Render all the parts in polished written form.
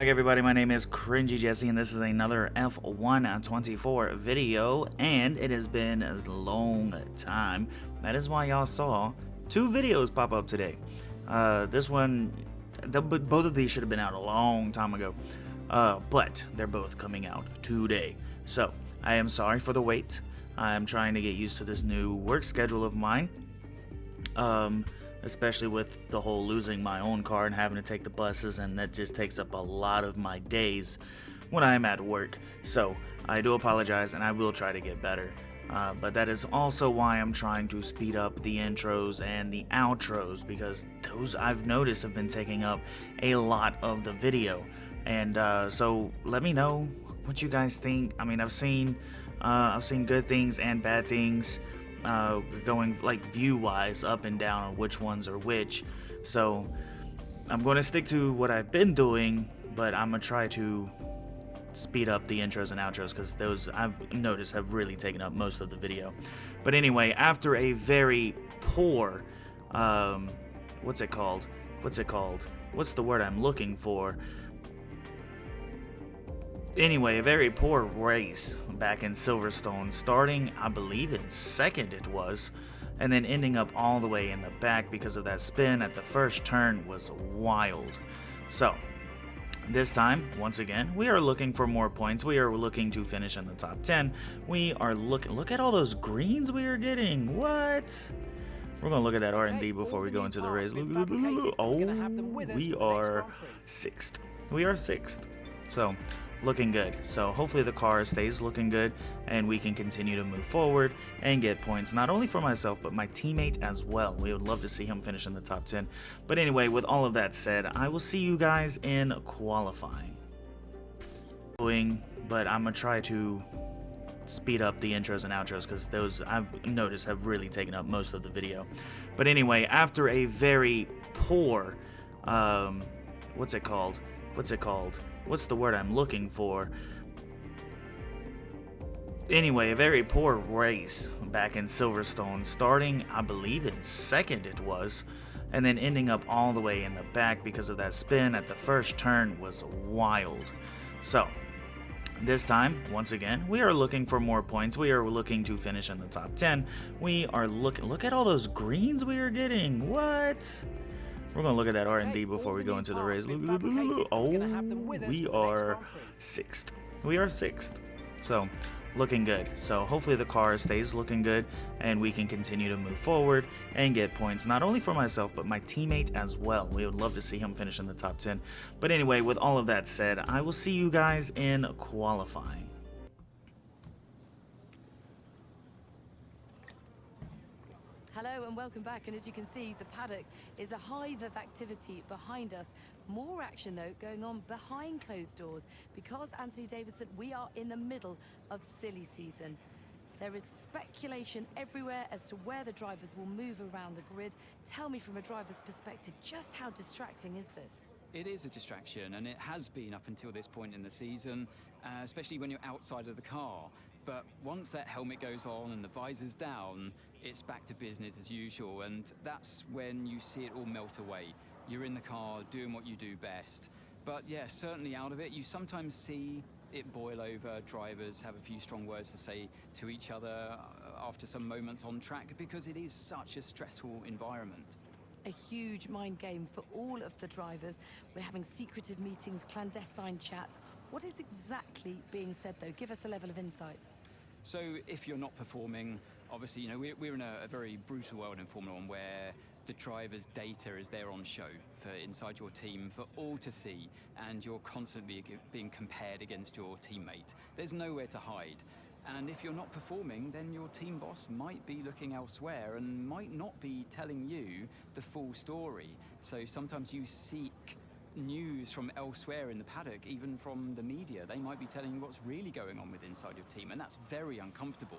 Hey everybody, my name is CringeyJesse and this is another F124 video, and it has been a long time. That is why y'all saw two videos pop up today. This one, both of these should have been out a long time ago, but they're both coming out today. So, I am sorry for the wait. I'm trying to get used to this new work schedule of mine. Um, Especially with the whole losing my own car and having to take the buses, and that just takes up a lot of my days when I'm at work. So I do apologize, and I will try to get better. But that is also why I'm trying to speed up the intros and the outros, because those I've noticed have been taking up a lot of the video. And so let me know what you guys think. I mean, I've seen good things and bad things, going like view wise up and down on which ones are which. So I'm going to stick to what I've been doing, but I'm going to try to speed up the intros and outros because those I've noticed have really taken up most of the video. But anyway, after a very poor, um, what's it called? What's it called? What's the word I'm looking for? Anyway, a very poor race back in Silverstone, starting, I believe, in second it was, and then ending up all the way in the back because of that spin at the first turn was wild. So, this time, once again, we are looking for more points. We are looking to finish in the top 10. We are look at all those greens we are getting. What? We're going to look at that R&D before we go into the race. Oh, we are 6th. We are 6th. So, looking good. So, hopefully the car stays looking good and we can continue to move forward and get points, not only for myself, but my teammate as well. We would love to see him finish in the top 10. But anyway, with all of that said, I will see you guys in qualifying. But I'm going to try to speed up the intros and outros because those I've noticed have really taken up most of the video. But anyway, after a very poor, what's it called? What's it called? What's the word I'm looking for? Anyway, a very poor race back in Silverstone, starting, I believe, in second it was, and then ending up all the way in the back because of that spin at the first turn was wild. So, this time, once again, we are looking for more points. We are looking to finish in the top 10. We are look at all those greens we are getting. What? We're going to look at that R&D before we go into the race. Oh, we are 6th. We are 6th. So, looking good. So, hopefully the car stays looking good and we can continue to move forward and get points, not only for myself, but my teammate as well. We would love to see him finish in the top 10. But anyway, with all of that said, I will see you guys in qualifying. Hello and welcome back, and as you can see, the paddock is a hive of activity behind us. More action though going on behind closed doors because, Anthony Davison, we are in the middle of silly season. There is speculation everywhere as to where the drivers will move around the grid. Tell me, from a driver's perspective, just how distracting is this? It is a distraction, and it has been up until this point in the season, especially when you're outside of the car. But once that helmet goes on and the visor's down, it's back to business as usual, and that's when you see it all melt away. You're in the car doing what you do best. But yeah, certainly out of it, you sometimes see it boil over. Drivers have a few strong words to say to each other after some moments on track, because it is such a stressful environment. A huge mind game for all of the drivers. We're having secretive meetings, clandestine chats. What is exactly being said, though? Give us a level of insight. So if you're not performing, obviously, you know, we're in a very brutal world in Formula One where the driver's data is there on show for inside your team for all to see, and you're constantly being compared against your teammate. There's nowhere to hide. And if you're not performing, then your team boss might be looking elsewhere and might not be telling you the full story. So sometimes you seek news from elsewhere in the paddock, even from the media. They might be telling you what's really going on with inside your team, and that's very uncomfortable.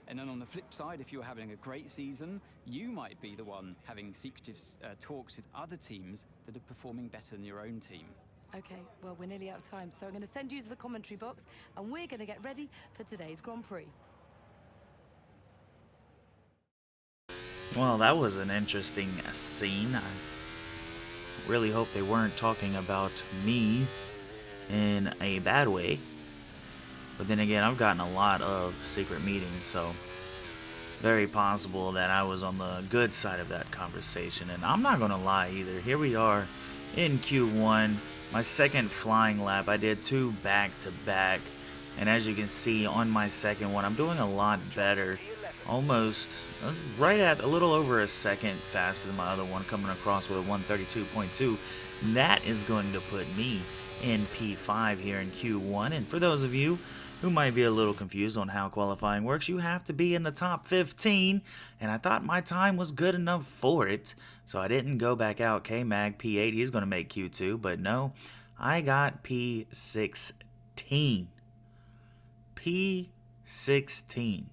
And then on the flip side, if you're having a great season, you might be the one having secretive talks with other teams that are performing better than your own team. Okay, well, we're nearly out of time, so I'm going to send you to the commentary box, and we're going to get ready for today's Grand Prix. Well, that was an interesting scene. I really hope they weren't talking about me a bad way. But then again, I've gotten a lot of secret meetings, so very possible that I was on the good side of that conversation. And I'm not gonna lie either. Here we are in Q1, my second flying lap. I did 2 back-to-back, and as you can see on my second one, I'm doing a lot better. Almost right at a little over a second faster than my other one, coming across with a 132.2. That is going to put me in P5 here in Q1. And for those of you who might be a little confused on how qualifying works, you have to be in the top 15, and I thought my time was good enough for it, so I didn't go back out. K-Mag P8, he's going to make Q2, but no, I got P16. P16.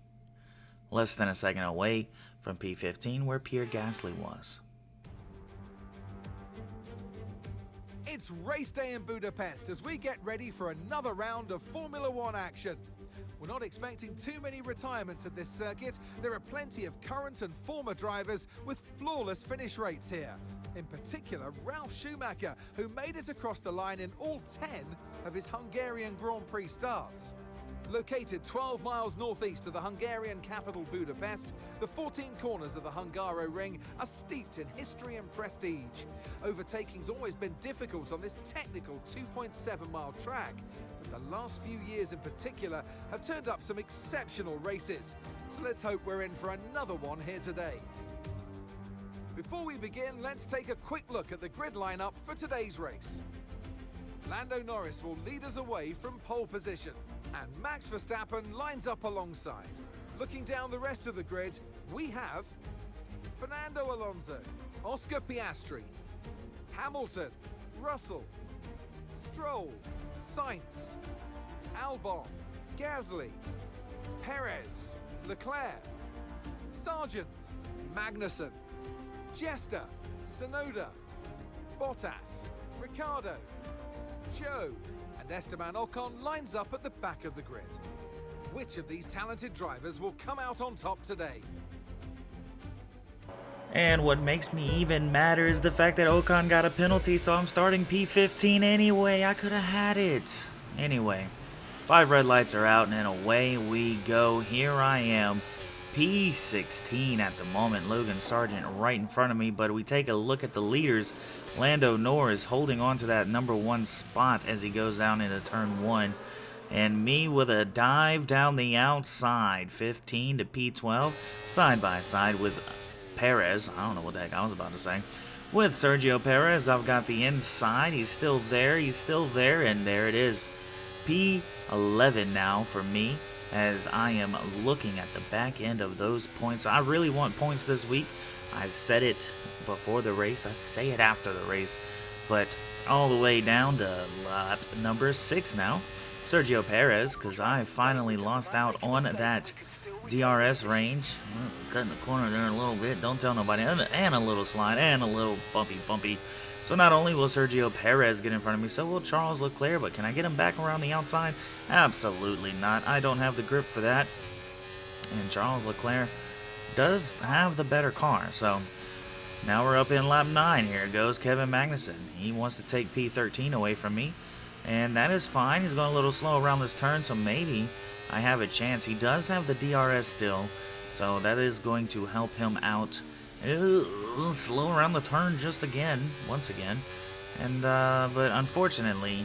Less than a second away from P15, where Pierre Gasly was. It's race day in Budapest as we get ready for another round of Formula One action. We're not expecting too many retirements at this circuit. There are plenty of current and former drivers with flawless finish rates here. In particular, Ralf Schumacher, who made it across the line in all 10 of his Hungarian Grand Prix starts. Located 12 miles northeast of the Hungarian capital Budapest, the 14 corners of the Hungaro Ring are steeped in history and prestige. Overtaking's always been difficult on this technical 2.7-mile track, but the last few years in particular have turned up some exceptional races. So let's hope we're in for another one here today. Before we begin, let's take a quick look at the grid lineup for today's race. Lando Norris will lead us away from pole position, and Max Verstappen lines up alongside. Looking down the rest of the grid, we have Fernando Alonso, Oscar Piastri, Hamilton, Russell, Stroll, Sainz, Albon, Gasly, Perez, Leclerc, Sargent, Magnussen, Jester, Tsunoda, Bottas, Ricciardo, Joe, and Esteban Ocon lines up at the back of the grid. Which of these talented drivers will come out on top today? And what makes me even madder is the fact that Ocon got a penalty, so I'm starting P15 anyway. I could have had it. Anyway, 5 red lights are out, and then away we go. Here I am, P16 at the moment. Logan Sargent right in front of me, but we take a look at the leaders. Lando Norris holding on to that number 1 spot as he goes down into turn 1. And me with a dive down the outside, 15 to P12, side by side with Perez. I don't know what the heck I was about to say. With Sergio Perez, I've got the inside. He's still there, and there it is. P11 now for me, as I am looking at the back end of those points. I really want points this week. I've said it before the race, I say it after the race, but all the way down to lap number 6 now. Sergio Perez, because I finally lost out on that DRS range. Cutting the corner there a little bit, don't tell nobody, and a little slide, and a little bumpy. So not only will Sergio Perez get in front of me, so will Charles Leclerc, but can I get him back around the outside? Absolutely not. I don't have the grip for that. And Charles Leclerc does have the better car, so now we're up in lap 9. Here goes Kevin Magnussen. He wants to take P13 away from me, and that is fine. He's going a little slow around this turn, so maybe I have a chance. He does have the DRS still, so that is going to help him out. Slow around the turn once again, and but unfortunately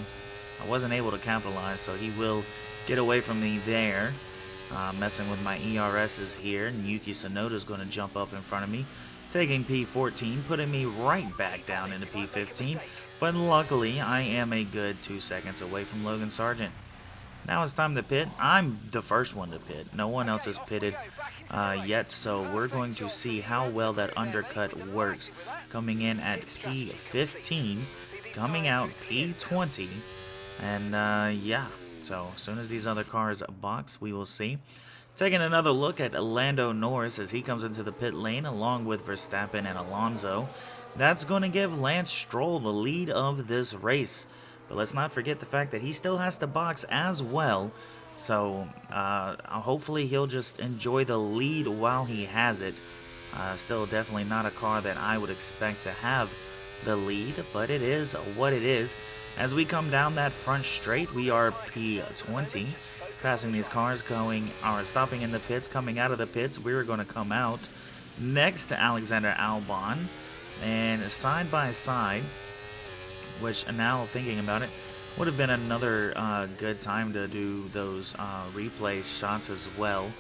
I wasn't able to capitalize, so he will get away from me there. Messing with my ERSs here, and Yuki Tsunoda is going to jump up in front of me, taking P14, putting me right back down into P15, but luckily I am a good 2 seconds away from Logan Sargent. Now it's time to pit. I'm the first one to pit. No one else has pitted yet, so we're going to see how well that undercut works. Coming in at P15, coming out P20, and yeah. So as soon as these other cars box, we will see. Taking another look at Lando Norris as he comes into the pit lane along with Verstappen and Alonso. That's going to give Lance Stroll the lead of this race. But let's not forget the fact that he still has to box as well. So hopefully he'll just enjoy the lead while he has it. Still definitely not a car that I would expect to have the lead, but it is what it is. As we come down that front straight, we are P20, passing these cars, stopping in the pits, coming out of the pits. We're going to come out next to Alexander Albon, and side by side, which now thinking about it, would have been another good time to do those replay shots as well.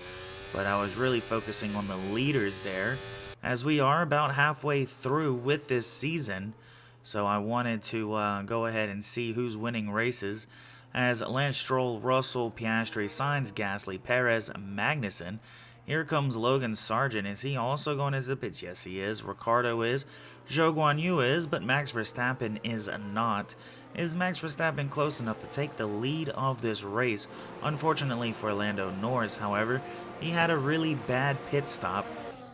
But I was really focusing on the leaders there, as we are about halfway through with this season. So I wanted to go ahead and see who's winning races, as Lance Stroll, Russell, Piastri, Sainz, Gasly, Perez, Magnussen. Here comes Logan Sargent. Is he also going into the pits? Yes, he is. Ricardo is. Zhou Guanyu is, but Max Verstappen is not. Is Max Verstappen close enough to take the lead of this race? Unfortunately for Lando Norris, however, he had a really bad pit stop,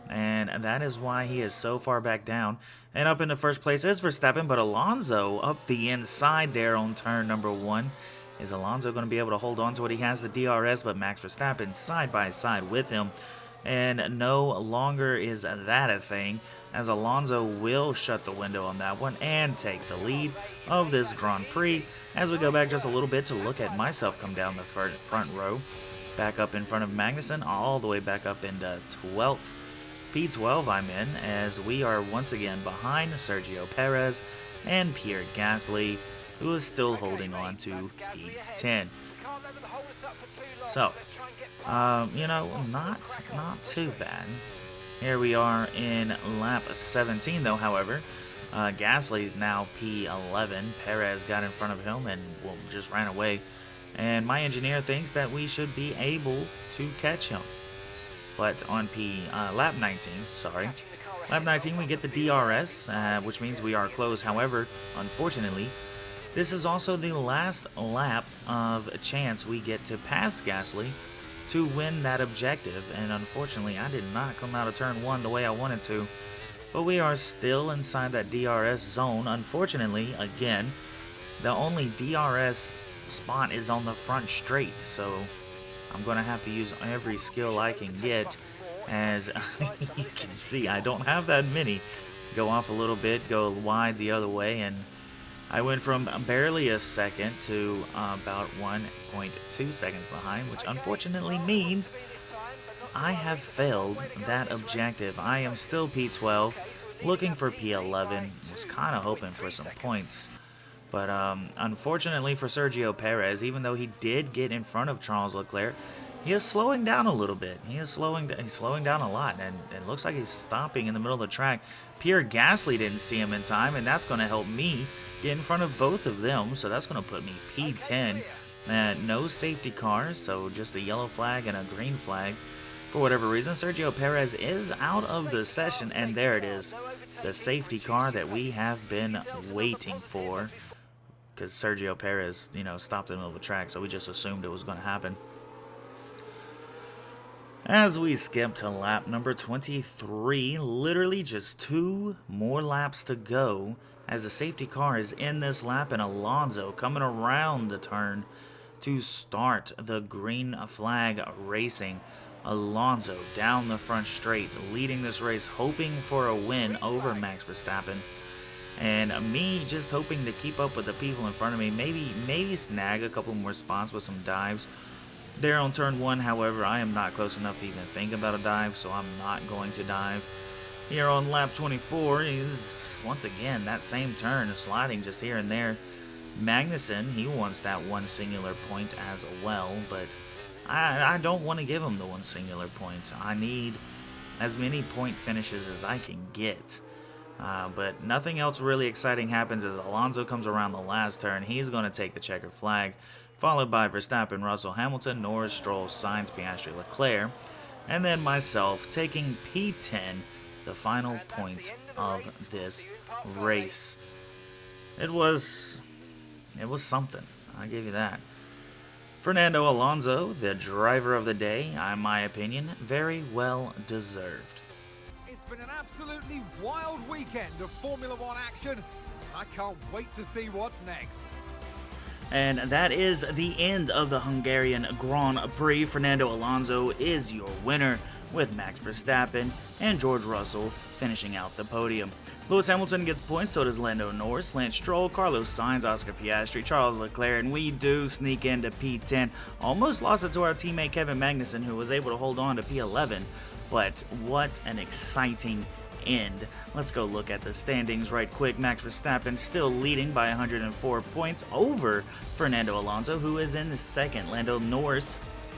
and that is why he is so far back down. And up in the first place is Verstappen, but Alonso up the inside there on turn number 1. Is Alonso going to be able to hold on to it? He has the DRS, but Max Verstappen side by side with him. And no longer is that a thing, as Alonso will shut the window on that one and take the lead of this Grand Prix. As we go back just a little bit to look at myself come down the front row, back up in front of Magnussen, all the way back up into 12th. P12 I'm in, as we are once again behind Sergio Perez and Pierre Gasly, who is still holding on to P10. So, you know, not too bad. Here we are in lap 17, though, however. Gasly's now P11. Perez got in front of him and just ran away. And my engineer thinks that we should be able to catch him. But on lap 19, lap 19 we get the DRS, which means we are close. However, unfortunately, this is also the last lap of a chance we get to pass Gasly to win that objective. And unfortunately, I did not come out of turn 1 the way I wanted to. But we are still inside that DRS zone. Unfortunately, again, the only DRS spot is on the front straight. So I'm going to have to use every skill I can get. As you can see, I don't have that many. Go off a little bit, go wide the other way, and I went from barely a second to about 1.2 seconds behind, which unfortunately means I have failed that objective. I am still P12, looking for P11. Was kind of hoping for some points. But unfortunately for Sergio Perez, even though he did get in front of Charles Leclerc, he is slowing down a little bit. He's slowing down a lot, and it looks like he's stopping in the middle of the track. Pierre Gasly didn't see him in time, and that's going to help me get in front of both of them, so that's going to put me P10. No safety cars, so just a yellow flag and a green flag. For whatever reason, Sergio Perez is out of the session, and there it is. The safety car that we have been waiting for, because Sergio Perez, stopped in the middle of the track, so we just assumed it was going to happen. As we skip to lap number 23, literally just 2 more laps to go, as the safety car is in this lap, and Alonso coming around the turn to start the green flag racing. Alonso down the front straight, leading this race, hoping for a win over Max Verstappen. And me just hoping to keep up with the people in front of me, maybe snag a couple more spots with some dives. There on turn 1, however, I am not close enough to even think about a dive, so I'm not going to dive. Here on lap 24 is, once again, that same turn, sliding just here and there. Magnussen, he wants that one singular point as well, but I don't want to give him the one singular point. I need as many point finishes as I can get. But nothing else really exciting happens as Alonso comes around the last turn. He's going to take the checkered flag, followed by Verstappen, Russell, Hamilton, Norris, Stroll, Sainz, Piastri, Leclerc, and then myself taking P10, the final points of this race. It was something, I give you that. Fernando Alonso, the driver of the day, in my opinion, very well deserved. It's been an absolutely wild weekend of Formula One action. I can't wait to see what's next. And that is the end of the Hungarian Grand Prix. Fernando Alonso is your winner. with Max Verstappen and George Russell finishing out the podium. Lewis Hamilton gets points, so does Lando Norris, Lance Stroll, Carlos Sainz, Oscar Piastri, Charles Leclerc, and we do sneak into P10. Almost lost it to our teammate Kevin Magnussen, who was able to hold on to P11, but what an exciting end. Let's go look at the standings right quick. Max Verstappen still leading by 104 points over Fernando Alonso, who is in the second. Lando Norris,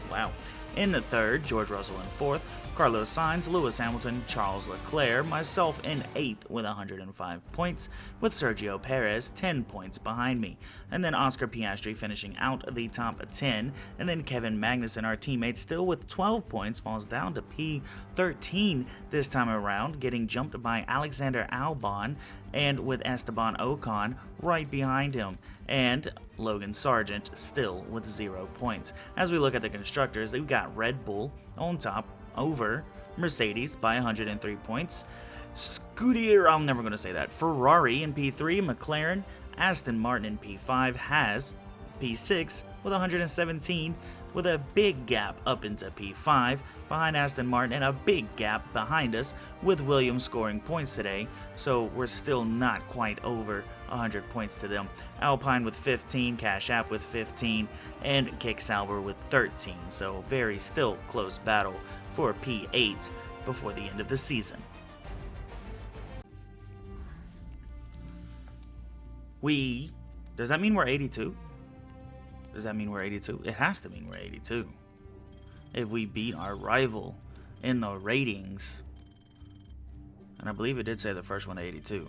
wow, in the third. George Russell in fourth. Carlos Sainz, Lewis Hamilton, Charles Leclerc, myself in 8th with 105 points, with Sergio Perez 10 points behind me. And then Oscar Piastri finishing out the top 10, and then Kevin Magnussen, our teammate, still with 12 points, falls down to P13 this time around, getting jumped by Alexander Albon, and with Esteban Ocon right behind him, and Logan Sargent still with 0 points. As we look at the constructors, we've got Red Bull on top over Mercedes by 103 points. Scuderia, I'm never going to say that. Ferrari in P3, McLaren, Aston Martin in P5, has P6 with 117, with a big gap up into P5 behind Aston Martin and a big gap behind us with Williams scoring points today, so we're still not quite over 100 points to them. Alpine with 15, Cash App with 15, and Kick Sauber with 13, so very still close battle for P8 before the end of the season. Does that mean we're 82? Does that mean we're 82? It has to mean we're 82. If we beat our rival in the ratings. And I believe it did say the first one 82.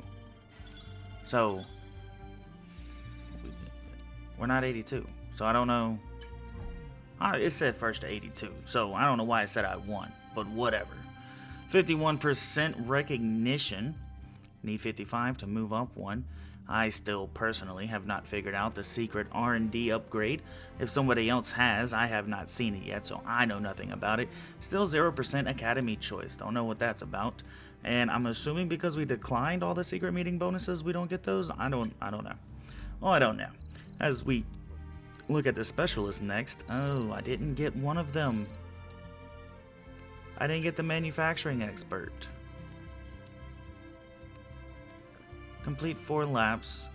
So, we're not 82. So I don't know. It said first to 82. So I don't know why it said I won. But whatever. 51% recognition. Need 55 to move up one. I still personally have not figured out the secret R&D upgrade. If somebody else has, I have not seen it yet, so I know nothing about it. Still 0% Academy choice. Don't know what that's about. And I'm assuming because we declined all the secret meeting bonuses, we don't get those. I don't know. Oh, I don't know. As we look at the specialist next, oh, I didn't get one of them. I didn't get the manufacturing expert. Complete 4 laps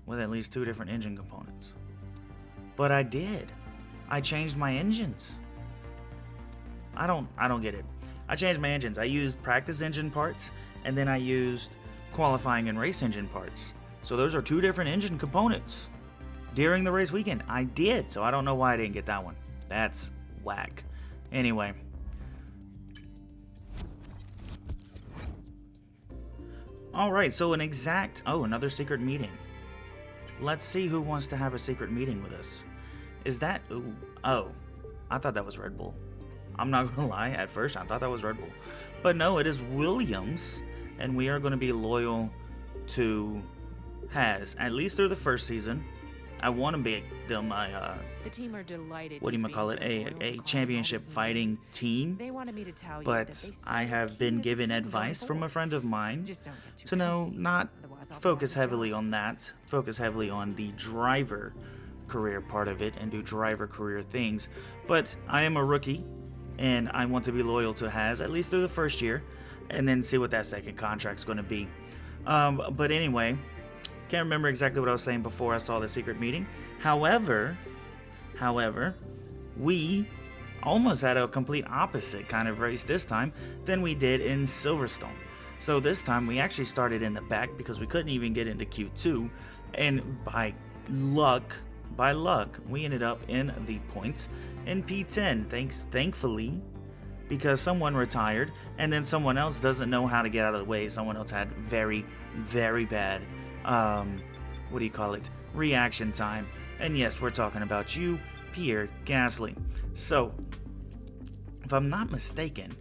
with at least 2 different engine components. But I did. I changed my engines. I don't get it. I changed my engines. I used practice engine parts, and then I used qualifying and race engine parts. So those are 2 different engine components during the race weekend. I did, so I don't know why I didn't get that one. That's whack. Anyway. Alright, so another secret meeting. Let's see who wants to have a secret meeting with us. Is that, oh, I thought that was Red Bull. I'm not gonna lie, at first I thought that was Red Bull. But no, it is Williams, and we are gonna be loyal to Haas, at least through the first season. I want to make them the team are delighted. What do you call it? A championship fighting team. They wanted me to tell you but I have been given advice from a friend of mine to not focus heavily on that. Focus heavily on the driver career part of it and do driver career things. But I am a rookie, and I want to be loyal to Haas at least through the first year, and then see what that second contract's going to be. But anyway. Can't remember exactly what I was saying before I saw the secret meeting. However, we almost had a complete opposite kind of race this time than we did in Silverstone. So this time we actually started in the back because we couldn't even get into Q2, and by luck, we ended up in the points in P10. Thankfully, because someone retired and then someone else doesn't know how to get out of the way. Someone else had very, very bad reaction time. And yes, we're talking about you, Pierre Gasly. So, if I'm not mistaken,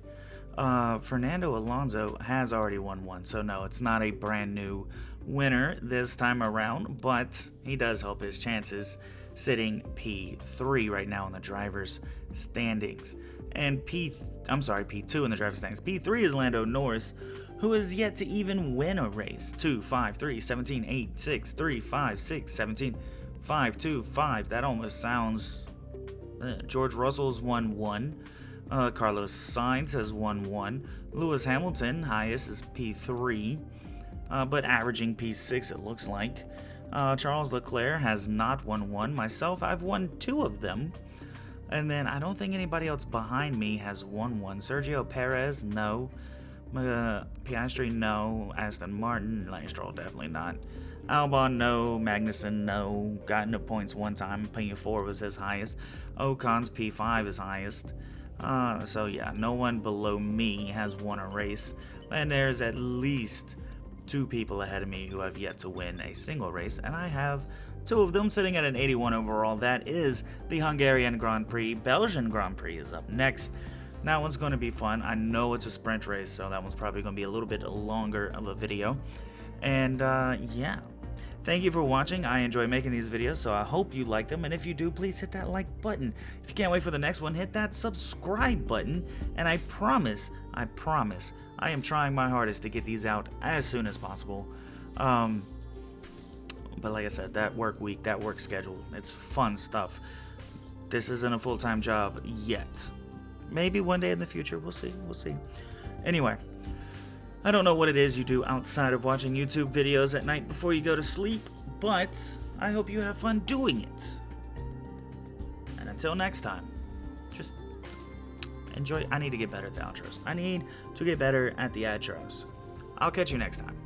Fernando Alonso has already won one. So no, it's not a brand new winner this time around, but he does help his chances, sitting P3 right now in the drivers' standings. And P2 in the driver's standings. P3 is Lando Norris, who has yet to even win a race. 2, 5, 3, 17, 8, 6, 3, 5, 6, 17, 5, 2, 5. That almost sounds George Russell's won 1. Carlos Sainz has won 1. Lewis Hamilton, highest, is P3, but averaging P6 it looks like. Charles Leclerc has not won 1. Myself, I've won 2 of them. And then I don't think anybody else behind me has won 1. Sergio Perez, no. Piastri, no. Aston Martin, Lance Stroll, definitely not. Albon, no. Magnussen, no. Got into points 1 time. P4 was his highest. Ocon's P5 is highest. So yeah, no one below me has won a race. And there's at least 2 people ahead of me who have yet to win a single race. And I have 2 of them sitting at an 81 overall. That is the Hungarian Grand Prix. Belgian Grand Prix is up next. That one's going to be fun. I know it's a sprint race, so that one's probably going to be a little bit longer of a video. And yeah, thank you for watching. I enjoy making these videos, so I hope you like them. And if you do, please hit that like button. If you can't wait for the next one, hit that subscribe button. And I promise, I am trying my hardest to get these out as soon as possible. But like I said, that work week, that work schedule, it's fun stuff. This isn't a full-time job yet. Maybe one day in the future, we'll see. Anyway, I don't know what it is you do outside of watching YouTube videos at night before you go to sleep, but I hope you have fun doing it. And until next time, just enjoy. I need to get better at the outros. I'll catch you next time.